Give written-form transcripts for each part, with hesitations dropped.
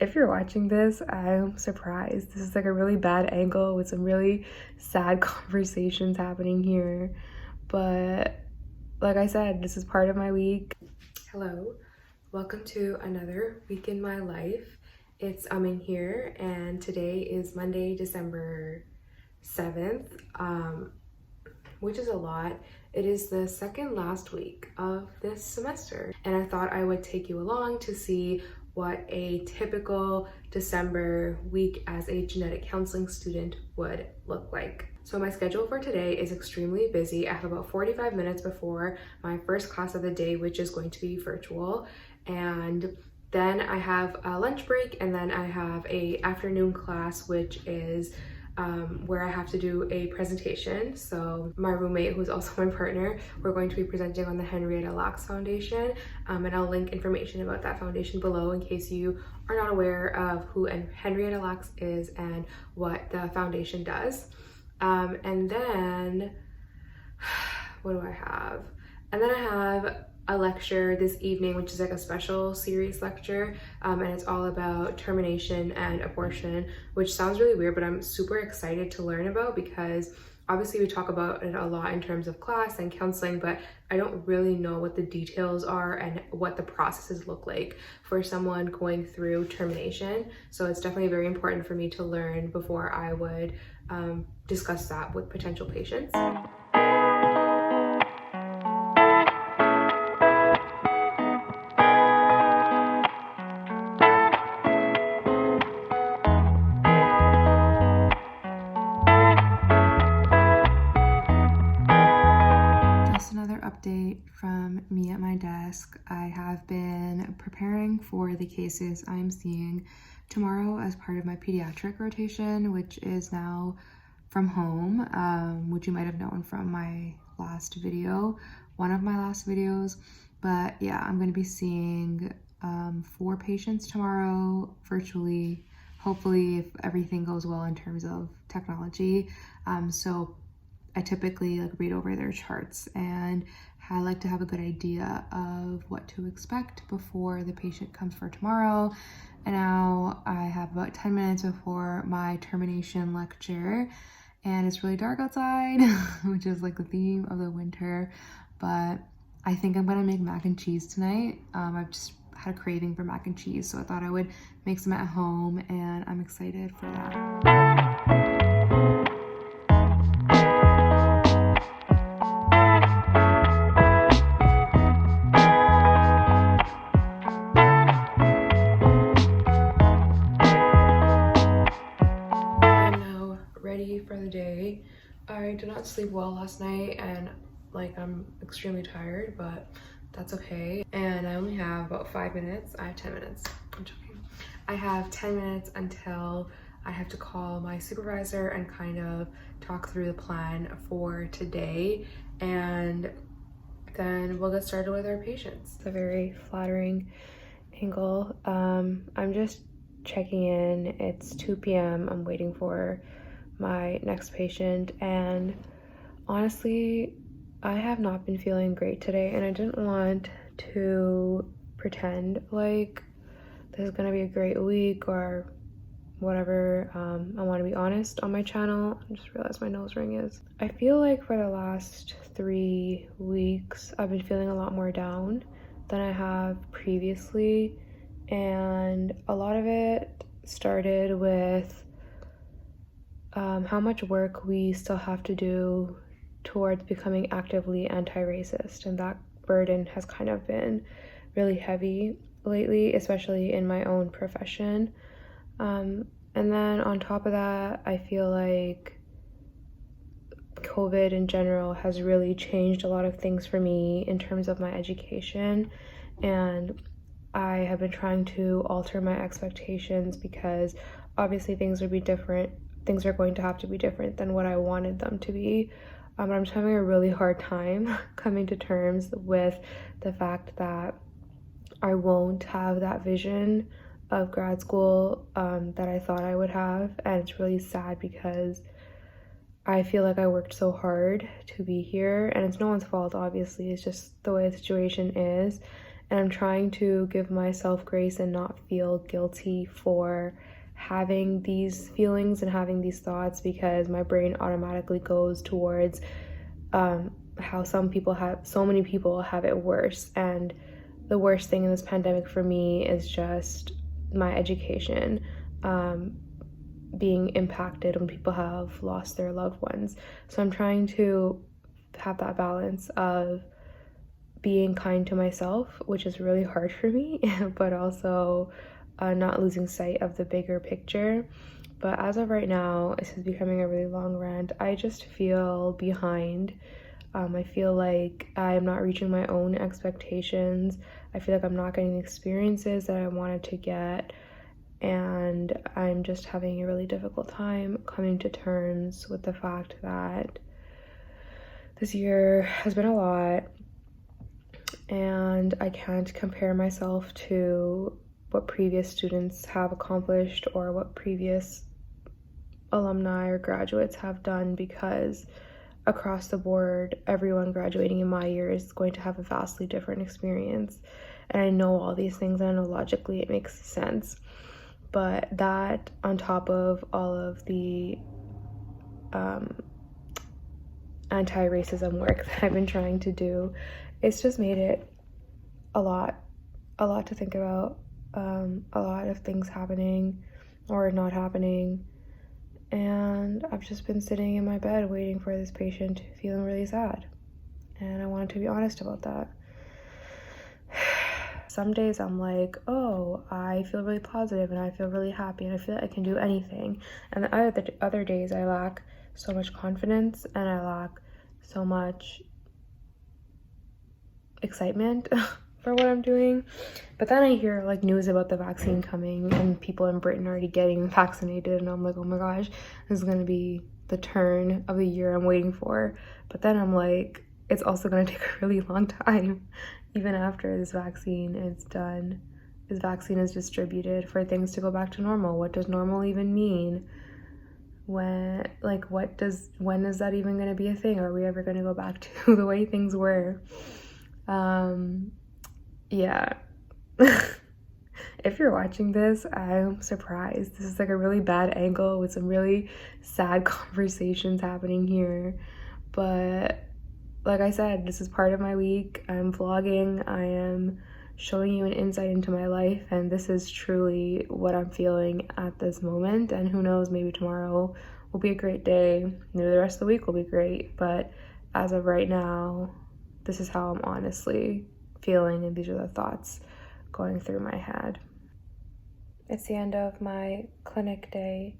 if you're watching this, I'm surprised. This is like a really bad angle with some really sad conversations happening here. But like I said, this is part of my week. Hello, welcome to another week in my life. It's in here, and today is Monday, December 7th, which is a lot. It is the second last week of this semester, and I thought I would take you along to see what a typical December week as a genetic counseling student would look like. So my schedule for today is extremely busy. I have about 45 minutes before my first class of the day, which is going to be virtual, and then I have a lunch break, and then I have a afternoon class, which is where I have to do a presentation. So my roommate, who's also my partner, we're going to be presenting on the Henrietta Lacks Foundation, and I'll link information about that foundation below in case you are not aware of who Henrietta Lacks is and what the foundation does. And then, what do I have? And then I have a lecture this evening, which is like a special series lecture, and it's all about termination and abortion, which sounds really weird, but I'm super excited to learn about, because obviously we talk about it a lot in terms of class and counseling, but I don't really know what the details are and what the processes look like for someone going through termination. So it's definitely very important for me to learn before I would discuss that with potential patients. Update from me at my desk. I have been preparing for the cases I'm seeing tomorrow as part of my pediatric rotation, which is now from home, which you might have known from my last video, one of my last videos. But yeah, I'm going to be seeing 4 patients tomorrow virtually, hopefully, if everything goes well in terms of technology. So I typically read over their charts, and I like to have a good idea of what to expect before the patient comes for tomorrow. And now I have about 10 minutes before my termination lecture, and it's really dark outside, which is like the theme of the winter. But I think I'm gonna make mac and cheese tonight. I've just had a craving for mac and cheese, so I thought I would make some at home, and I'm excited for that. For the day. I did not sleep well last night, and I'm extremely tired, but that's okay. And I only have about 5 minutes. I have 10 minutes. I'm joking. I have 10 minutes until I have to call my supervisor and kind of talk through the plan for today, and then we'll get started with our patients. It's a very flattering angle. I'm just checking in. It's 2 p.m. I'm waiting for my next patient, and honestly, I have not been feeling great today, and I didn't want to pretend like this is gonna be a great week or whatever. I want to be honest on my channel. I just realized my nose ring is. I feel like for the last 3 weeks I've been feeling a lot more down than I have previously, and a lot of it started with how much work we still have to do towards becoming actively anti-racist, and that burden has kind of been really heavy lately, especially in my own profession. And then on top of that, I feel like COVID in general has really changed a lot of things for me in terms of my education, and I have been trying to alter my expectations, because obviously things are going to have to be different than what I wanted them to be. But I'm just having a really hard time coming to terms with the fact that I won't have that vision of grad school that I thought I would have, and it's really sad because I feel like I worked so hard to be here, and it's no one's fault, obviously. It's just the way the situation is, And I'm trying to give myself grace and not feel guilty for having these feelings and having these thoughts, because my brain automatically goes towards how so many people have it worse. And the worst thing in this pandemic for me is just my education being impacted when people have lost their loved ones. So I'm trying to have that balance of being kind to myself, which is really hard for me, but also not losing sight of the bigger picture. But as of right now, this is becoming a really long rant. I just feel behind. I feel like I am not reaching my own expectations. I feel like I'm not getting the experiences that I wanted to get. And I'm just having a really difficult time coming to terms with the fact that this year has been a lot. And I can't compare myself to what previous students have accomplished or what previous alumni or graduates have done, because across the board, everyone graduating in my year is going to have a vastly different experience. And I know all these things, and I know logically it makes sense. But that, on top of all of the anti-racism work that I've been trying to do, it's just made it a lot to think about, a lot of things happening or not happening. And I've just been sitting in my bed waiting for this patient, feeling really sad. And I wanted to be honest about that. Some days I'm like, oh, I feel really positive and I feel really happy and I feel like I can do anything. And the other days I lack so much confidence and I lack so much excitement for what I'm doing. But then I hear like news about the vaccine coming and people in Britain already getting vaccinated, and I'm like, oh my gosh, this is gonna be the turn of the year I'm waiting for. But then I'm like, it's also gonna take a really long time, even after this vaccine is done, this vaccine is distributed, for things to go back to normal. What does normal even mean? When is that even gonna be a thing? Are we ever gonna go back to the way things were? Yeah. If you're watching this, I'm surprised. This is like a really bad angle with some really sad conversations happening here. But like I said, this is part of my week. I'm vlogging. I am showing you an insight into my life, and this is truly what I'm feeling at this moment. And who knows, maybe tomorrow will be a great day. Maybe the rest of the week will be great. But as of right now, this is how I'm honestly feeling, and these are the thoughts going through my head. It's the end of my clinic day.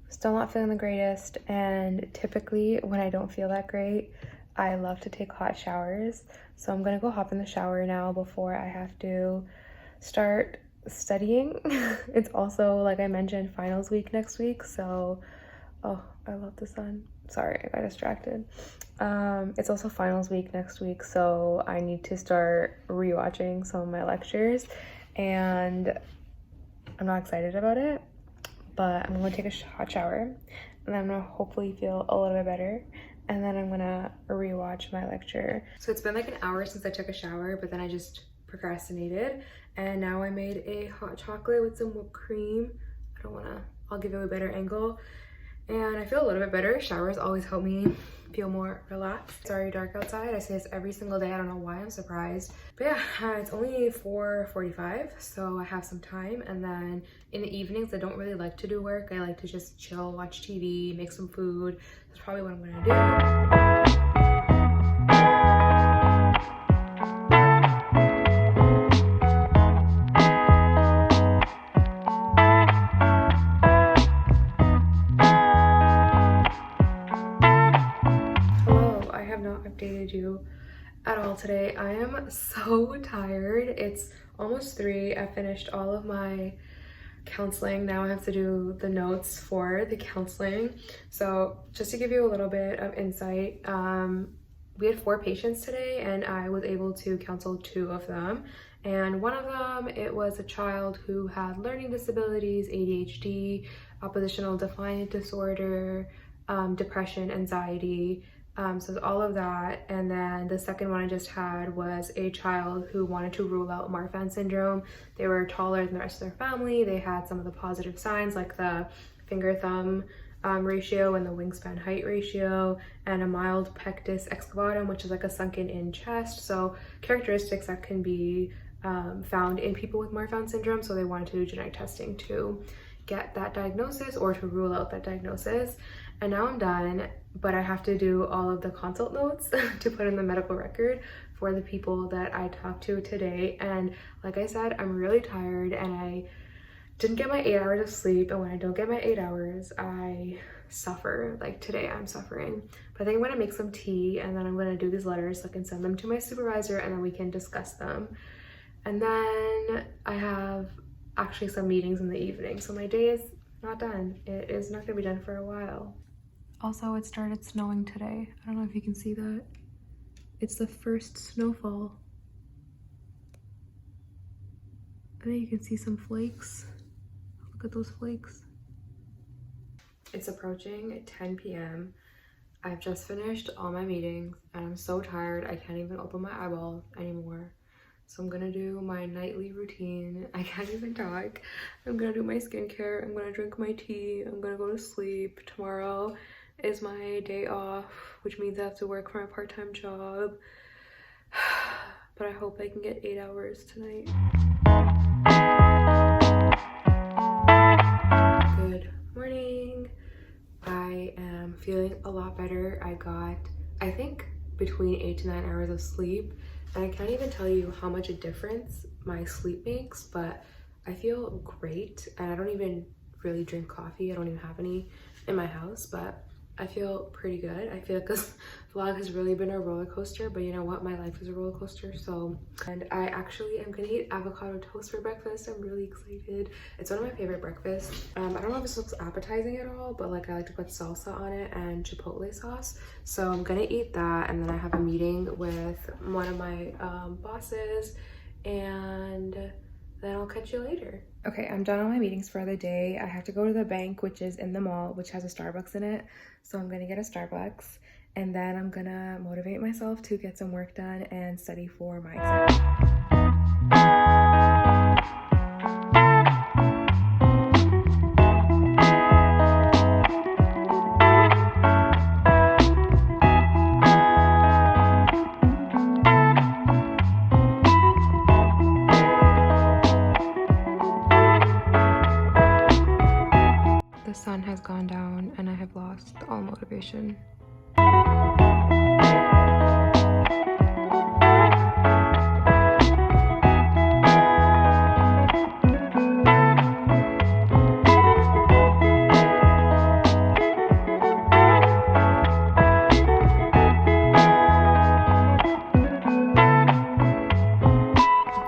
Still not feeling the greatest, and typically when I don't feel that great, I love to take hot showers. So I'm gonna go hop in the shower now before I have to start studying. It's also, like I mentioned, finals week next week, so oh, I love the sun. Sorry, I got distracted. It's also finals week next week, so I need to start rewatching some of my lectures, and I'm not excited about it, but I'm gonna take a hot shower, and I'm gonna hopefully feel a little bit better, and then I'm gonna rewatch my lecture. So it's been like an hour since I took a shower, but then I just procrastinated, and now I made a hot chocolate with some whipped cream. I'll give it a better angle. And I feel a little bit better. Showers always help me feel more relaxed. It's already dark outside. I say this every single day. I don't know why, I'm surprised. But yeah, it's only 4:45, so I have some time. And then in the evenings, I don't really like to do work. I like to just chill, watch TV, make some food. That's probably what I'm gonna do. Updated you at all today. I am so tired. It's almost 3. I finished all of my counseling. Now I have to do the notes for the counseling. So just to give you a little bit of insight, we had 4 patients today, and I was able to counsel 2 of them. And one of them, it was a child who had learning disabilities, ADHD, oppositional defiant disorder, depression, anxiety, So all of that. And then the second one I just had was a child who wanted to rule out Marfan syndrome. They were taller than the rest of their family. They had some of the positive signs like the finger thumb ratio and the wingspan height ratio, and a mild pectus excavatum, which is like a sunken in chest. So characteristics that can be found in people with Marfan syndrome. So they wanted to do genetic testing to get that diagnosis or to rule out that diagnosis. And now I'm done, but I have to do all of the consult notes to put in the medical record for the people that I talked to today. And like I said, I'm really tired and I didn't get my 8 hours of sleep. And when I don't get my 8 hours, I suffer. Like today I'm suffering. But I think I'm gonna make some tea and then I'm gonna do these letters so I can send them to my supervisor and then we can discuss them. And then I have actually some meetings in the evening. So my day is not done. It is not gonna be done for a while. Also, it started snowing today. I don't know if you can see that. It's the first snowfall. And then you can see some flakes. Look at those flakes. It's approaching 10 p.m. I've just finished all my meetings and I'm so tired I can't even open my eyeballs anymore. So I'm gonna do my nightly routine. I can't even talk. I'm gonna do my skincare. I'm gonna drink my tea. I'm gonna go to sleep. Tomorrow is my day off, which means I have to work for my part-time job. But I hope I can get 8 hours tonight. Good morning. I am feeling a lot better. I got, I think, between 8 to 9 hours of sleep. And I can't even tell you how much a difference my sleep makes, but I feel great. And I don't even really drink coffee. I don't even have any in my house, but I feel pretty good. I feel like this vlog has really been a roller coaster, but you know what? My life is a roller coaster. So, and I actually am gonna eat avocado toast for breakfast. I'm really excited. It's one of my favorite breakfasts. I don't know if this looks appetizing at all, but like I like to put salsa on it and chipotle sauce. So I'm gonna eat that, and then I have a meeting with one of my bosses, and then I'll catch you later. Okay, I'm done on my meetings for the day. I have to go to the bank, which is in the mall, which has a Starbucks in it. So I'm gonna get a Starbucks, and then I'm gonna motivate myself to get some work done and study for my exam. The sun has gone down and I have lost all motivation.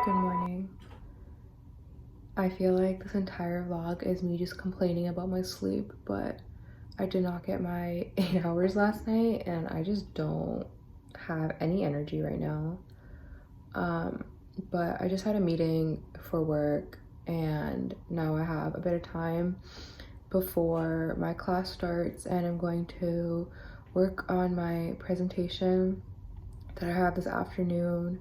Good morning. I feel like this entire vlog is me just complaining about my sleep, but I did not get my 8 hours last night and I just don't have any energy right now. But I just had a meeting for work and now I have a bit of time before my class starts, and I'm going to work on my presentation that I have this afternoon,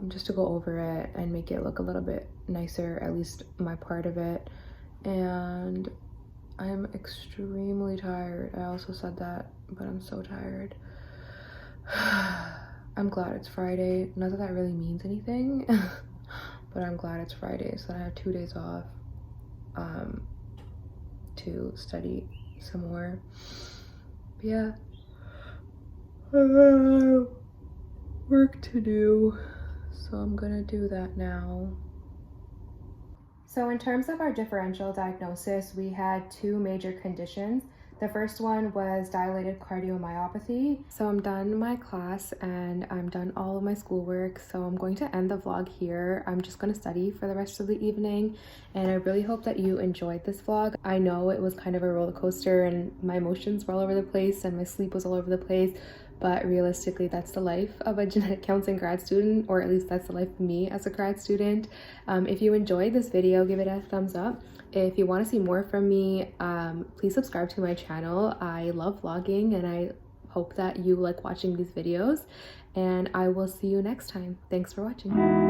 just to go over it and make it look a little bit nicer, at least my part of it. And I'm extremely tired. I also said that, but I'm so tired. I'm glad it's Friday. Not that that really means anything, but I'm glad it's Friday so that I have 2 days off to study some more. But yeah, work to do, so I'm gonna do that now. So in terms of our differential diagnosis, we had 2 major conditions. The first one was dilated cardiomyopathy. So I'm done my class and I'm done all of my schoolwork. So I'm going to end the vlog here. I'm just going to study for the rest of the evening. And I really hope that you enjoyed this vlog. I know it was kind of a roller coaster and my emotions were all over the place and my sleep was all over the place. But realistically, that's the life of a genetic counseling grad student, or at least that's the life of me as a grad student. If you enjoyed this video, give it a thumbs up. If you want to see more from me, please subscribe to my channel. I love vlogging and I hope that you like watching these videos, and I will see you next time. Thanks for watching.